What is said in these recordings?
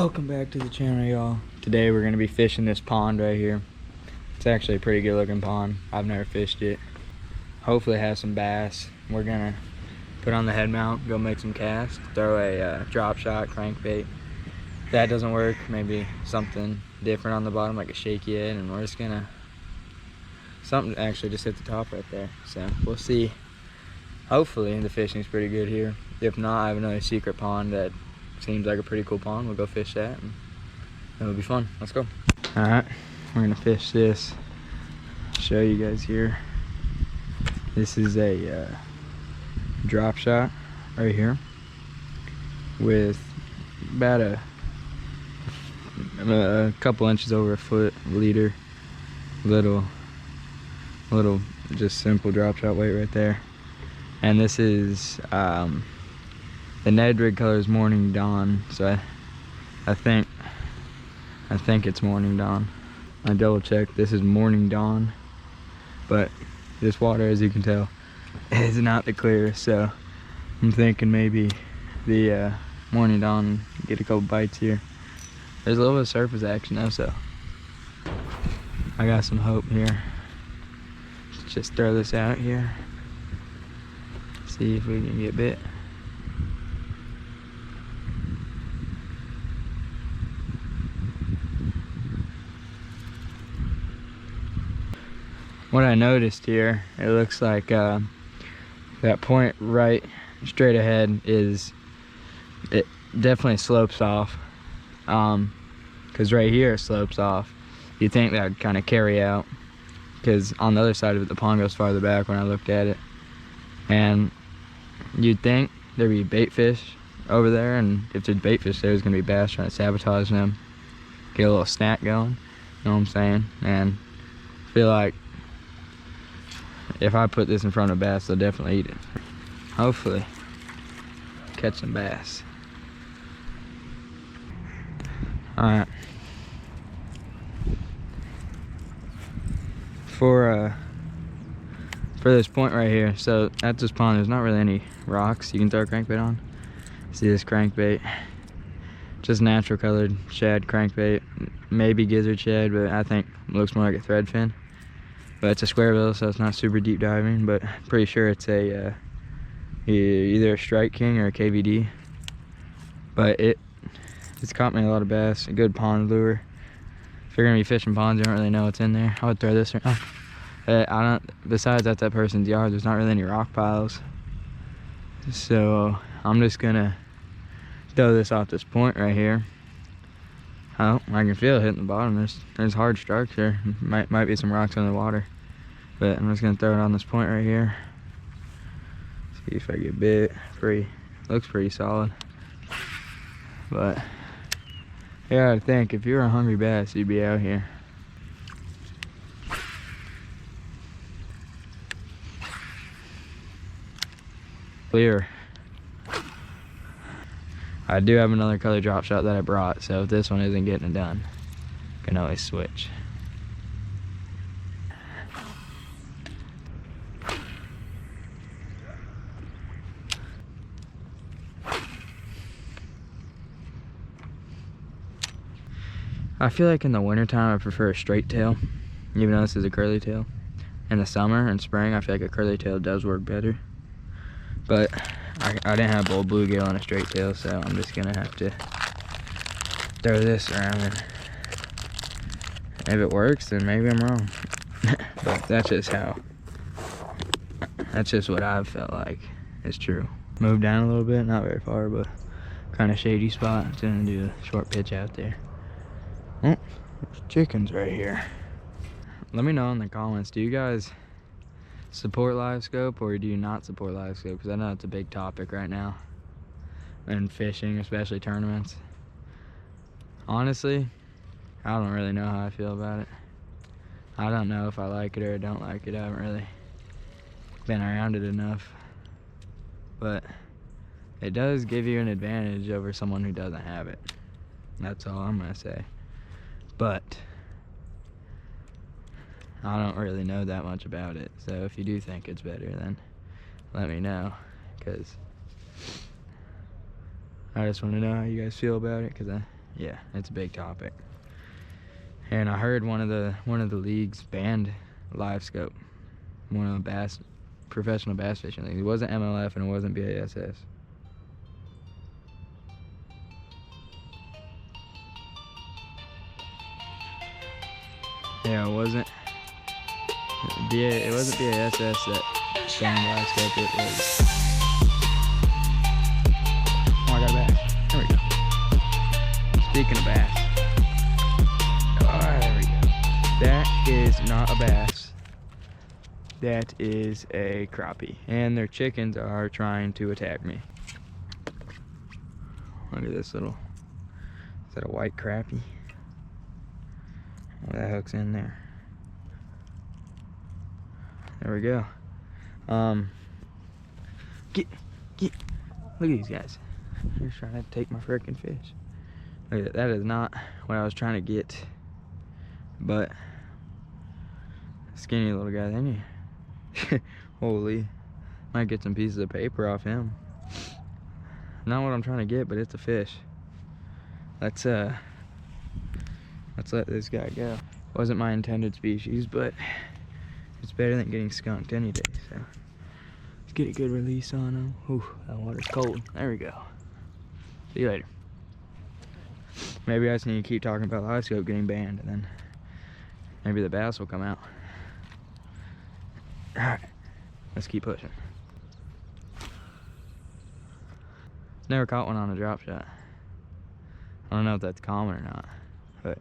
Welcome back to the channel, y'all. Today we're gonna be fishing this pond right here. It's actually a pretty good looking pond. I've never fished it. Hopefully it has some bass. We're gonna put on the head mount, go make some casts, throw a drop shot crankbait. If that doesn't work, maybe something different on the bottom, like a shaky head, and we're just gonna something actually just hit the top right there. So we'll see. Hopefully the fishing's pretty good here. If not, I have another secret pond that seems like a pretty cool pond. We'll go fish that and it'll be fun. Let's go. All right, we're gonna fish this. Show you guys here. This is a drop shot right here with about a couple inches over a foot leader. Little just simple drop shot weight right there. And this is the Ned rig color is Morning Dawn, so I think it's Morning Dawn. I double checked, this is Morning Dawn, but this water, as you can tell, is not the clearest, so I'm thinking maybe the Morning Dawn get a couple bites here. There's a little bit of surface action though, so I got some hope here. Let's just throw this out here, see if we can get bit. What I noticed here, it looks like that point right straight ahead it definitely slopes off, because right here it slopes off. You'd think that would kind of carry out, because on the other side of it the pond goes farther back when I looked at it, and you'd think there'd be bait fish over there, and if there's bait fish there's gonna be bass trying to sabotage them, get a little snack going, you know what I'm saying? And I feel like if I put this in front of bass, they'll definitely eat it. Hopefully catch some bass. All right, for this point right here, so at this pond there's not really any rocks you can throw a crankbait on. See this crankbait, just natural colored shad crankbait, maybe gizzard shad, but I think it looks more like a thread fin. But it's a square bill, so it's not super deep diving, but I'm pretty sure it's a either a Strike King or a KVD. But it's caught me a lot of bass, a good pond lure. If you're gonna be fishing ponds, you don't really know what's in there. I would throw this around. I don't, besides at that person's yard, there's not really any rock piles. So I'm just gonna throw this off this point right here. Oh, I can feel it hitting the bottom. There's hard strokes here. Might be some rocks in the water, but I'm just gonna throw it on this point right here. See if I get bit. Looks pretty solid. But yeah, I think if you're a hungry bass, you'd be out here. Clear. I do have another color drop shot that I brought, so if this one isn't getting it done, I can always switch. I feel like in the wintertime I prefer a straight tail, even though this is a curly tail. In the summer and spring I feel like a curly tail does work better. But I didn't have bull bluegill on a straight tail, so I'm just gonna have to throw this around, and if it works then maybe I'm wrong. But that's just what I've felt like is true. Move down a little bit, not very far, but kind of shady spot. It's gonna do a short pitch out there. Oh, there's chickens right here. Let me know in the comments, do you guys support live scope or do you not support live scope? Because I know it's a big topic right now in fishing, especially tournaments. Honestly, I don't really know how I feel about it. I don't know if I like it or I don't like it. I haven't really been around it enough, but it does give you an advantage over someone who doesn't have it. That's all I'm gonna say. But I don't really know that much about it, so if you do think it's better, then let me know, because I just want to know how you guys feel about it, because Yeah, it's a big topic. And I heard one of the leagues banned live scope. One of the professional bass fishing leagues. It wasn't MLF and it wasn't BASS. Yeah, it wasn't. It wasn't BASS that banned live scope. It was. Oh, I got a bass. There we go. Speaking of bass. Oh, there we go. That is not a bass. That is a crappie. And their chickens are trying to attack me. Look at this little, is that a white crappie? Oh, that hook's in there. There we go. Look at these guys. They're trying to take my frickin' fish. Look at that. That is not what I was trying to get. But skinny little guy, then you. Holy. Might get some pieces of paper off him. Not what I'm trying to get, but it's a fish. Let's let this guy go. Wasn't my intended species, but it's better than getting skunked any day, so let's get a good release on him. Ooh, that water's cold. There we go. See you later. Maybe I just need to keep talking about live scope getting banned, and then maybe the bass will come out. Alright, let's keep pushing. Never caught one on a drop shot. I don't know if that's common or not, but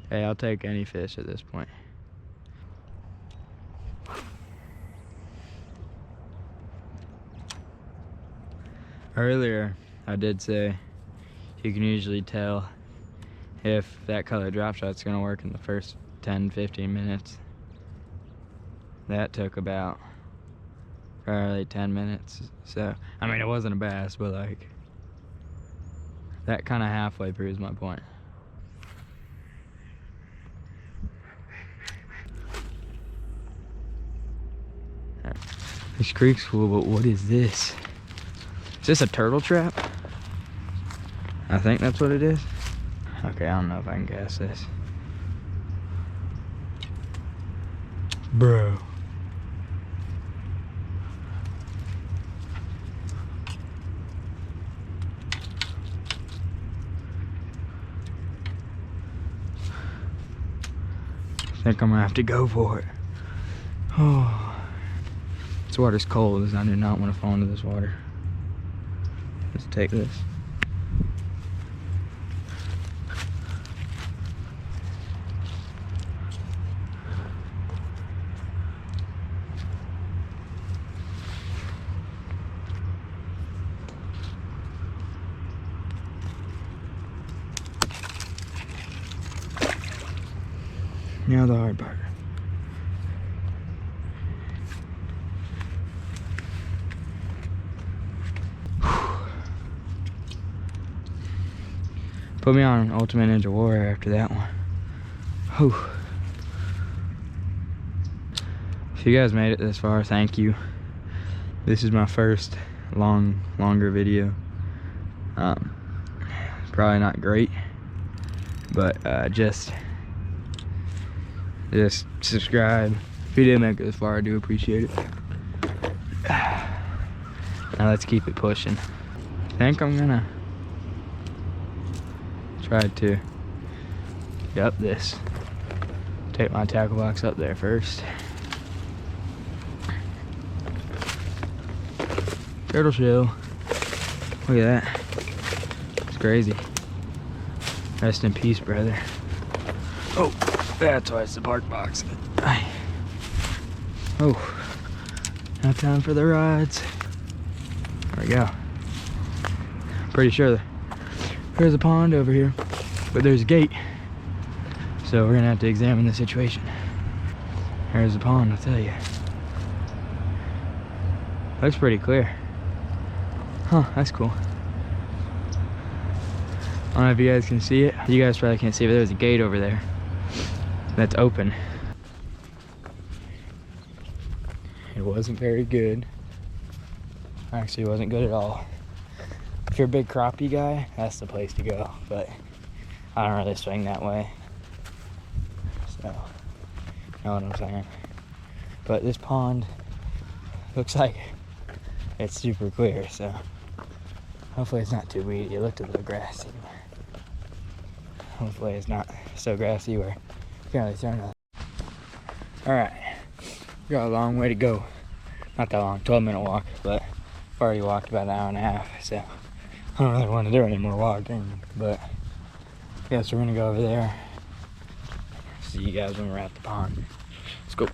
hey, I'll take any fish at this point. Earlier, I did say you can usually tell if that color drop shot's gonna work in the first 10-15 minutes. That took about probably 10 minutes. So, I mean, it wasn't a bass, but like, that kind of halfway proves my point. This creek's full, but what is this? Is this a turtle trap? I think that's what it is. Okay, I don't know if I can cast this. Bro. I think I'm gonna have to go for it. Oh, this water's cold. I do not want to fall into this water. Let's take this. Now the hard part. Put me on Ultimate Ninja Warrior after that one. Whew. If you guys made it this far, thank you. This is my first longer video. Probably not great, but just subscribe. If you did make it this far, I do appreciate it. Now let's keep it pushing. I think I'm gonna try to get up this. Take my tackle box up there first. Turtle shell. Look at that. It's crazy. Rest in peace, brother. Oh, that's why it's the bark box. Oh, now time for the rides. There we go. Pretty sure there's a pond over here, but there's a gate. So we're gonna have to examine the situation. There's a pond, I'll tell you. Looks pretty clear. Huh, that's cool. I don't know if you guys can see it. You guys probably can't see it, but there's a gate over there that's open. It wasn't very good. Actually, it wasn't good at all. if you're a big crappie guy, that's the place to go, but I don't really swing that way, so you know what I'm saying. But this pond looks like it's super clear, so hopefully it's not too weedy. It looked a little grassy. Hopefully it's not so grassy where you can't really throw nothing. Alright, got a long way to go. Not that long, 12-minute walk, but I've already walked about an hour and a half, so I don't really want to do any more walking, but I guess we're gonna go over there. See you guys when we're at the pond. Let's go.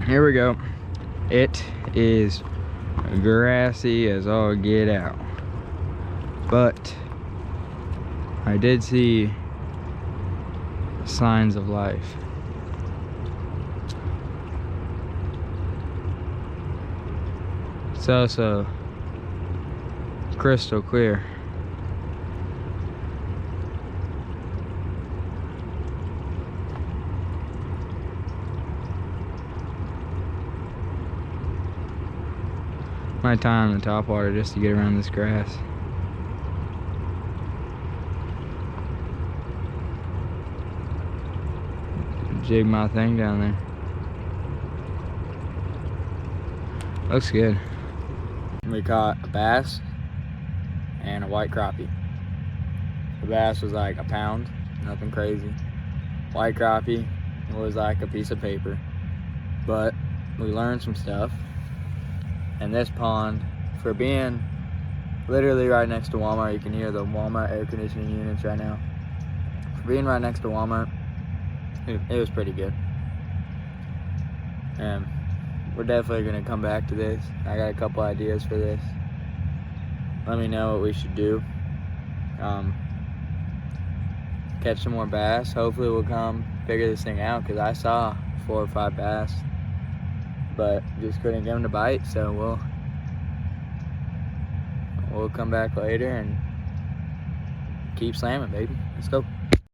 Here we go. It is grassy as all get out, but I did see signs of life. It's also crystal clear. My time on the top water just to get around this grass. Jig my thing down there. Looks good. We caught a bass and a white crappie. The bass was like a pound, nothing crazy. White crappie was like a piece of paper. But we learned some stuff. And this pond, for being literally right next to Walmart, you can hear the Walmart air conditioning units right now. For being right next to Walmart, it was pretty good. And we're definitely gonna come back to this. I got a couple ideas for this. Let me know what we should do. Catch some more bass. Hopefully we'll come figure this thing out, because I saw 4 or 5 bass, but just couldn't get them to bite. So we'll come back later and keep slamming, baby. Let's go.